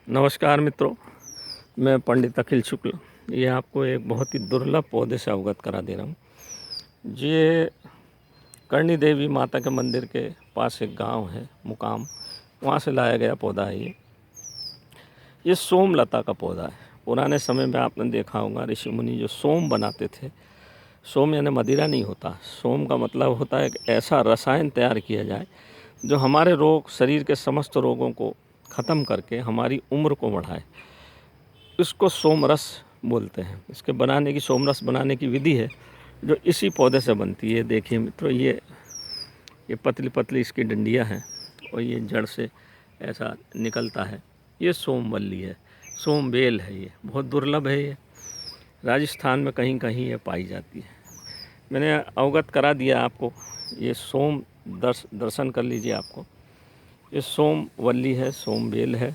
नमस्कार मित्रों, मैं पंडित अखिल शुक्ल ये आपको एक बहुत ही दुर्लभ पौधे से अवगत करा दे रहा हूँ। ये करणी देवी माता के मंदिर के पास एक गांव है मुकाम, वहाँ से लाया गया पौधा है ये सोमलता का पौधा है। पुराने समय में आपने देखा होगा ऋषि मुनि जो सोम बनाते थे। सोम यानी मदिरा नहीं होता, सोम का मतलब होता है एक ऐसा रसायन तैयार किया जाए जो हमारे रोग, शरीर के समस्त रोगों को ख़त्म करके हमारी उम्र को बढ़ाए। इसको सोमरस बोलते हैं। इसके बनाने की, सोमरस बनाने की विधि है जो इसी पौधे से बनती है। देखिए मित्रों, ये पतली पतली इसकी डंडियाँ हैं और ये जड़ से ऐसा निकलता है। ये सोमवल्ली है, सोमबेल है। ये बहुत दुर्लभ है। ये राजस्थान में कहीं कहीं ये पाई जाती है। मैंने अवगत करा दिया आपको। ये सोम दर्शन कर लीजिए आपको। ये सोमवल्ली है, सोमबेल है,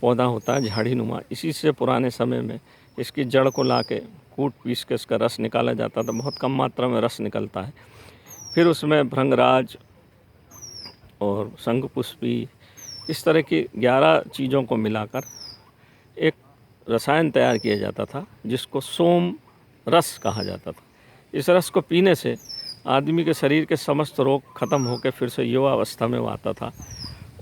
पौधा होता है झाड़ी नुमा। इसी से पुराने समय में इसकी जड़ को लाके कूट पीस के इसका रस निकाला जाता था। बहुत कम मात्रा में रस निकलता है। फिर उसमें भृंगराज और शंखपुष्पी, इस तरह की 11 चीज़ों को मिलाकर एक रसायन तैयार किया जाता था जिसको सोम रस कहा जाता था। इस रस को पीने से आदमी के शरीर के समस्त रोग खत्म होकर फिर से युवावस्था में वो आता था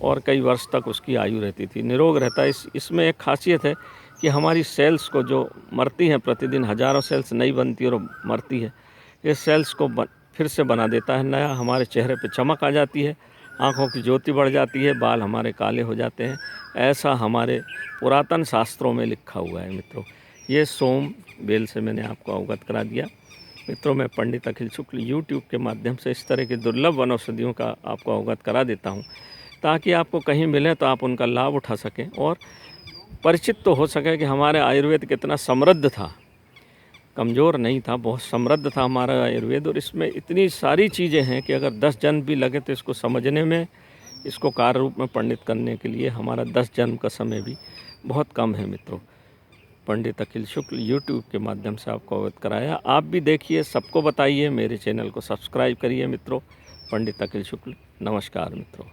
और कई वर्ष तक उसकी आयु रहती थी, निरोग रहता है। इसमें एक खासियत है कि हमारी सेल्स को जो मरती हैं, प्रतिदिन हज़ारों सेल्स नई बनती है और मरती है, ये सेल्स को फिर से बना देता है नया। हमारे चेहरे पे चमक आ जाती है, आँखों की ज्योति बढ़ जाती है, बाल हमारे काले हो जाते हैं। ऐसा हमारे पुरातन शास्त्रों में लिखा हुआ है मित्रों। ये सोम बेल से मैंने आपको अवगत करा दिया। मित्रों, मैं पंडित अखिल शुक्ल यूट्यूब के माध्यम से इस तरह की दुर्लभ वनौषधियों का आपको अवगत करा देता हूँ ताकि आपको कहीं मिले तो आप उनका लाभ उठा सकें और परिचित तो हो सके कि हमारे आयुर्वेद कितना समृद्ध था, कमज़ोर नहीं था, बहुत समृद्ध था हमारा आयुर्वेद। और इसमें इतनी सारी चीज़ें हैं कि अगर 10 जन्म भी लगे तो इसको समझने में, इसको कार्य रूप में पंडित करने के लिए हमारा 10 जन्म का समय भी बहुत कम है मित्रों। पंडित अखिल शुक्ल यूट्यूब के माध्यम से आपको अवगत कराया। आप भी देखिए, सबको बताइए, मेरे चैनल को सब्सक्राइब करिए मित्रों। पंडित अखिल शुक्ल, नमस्कार मित्रों।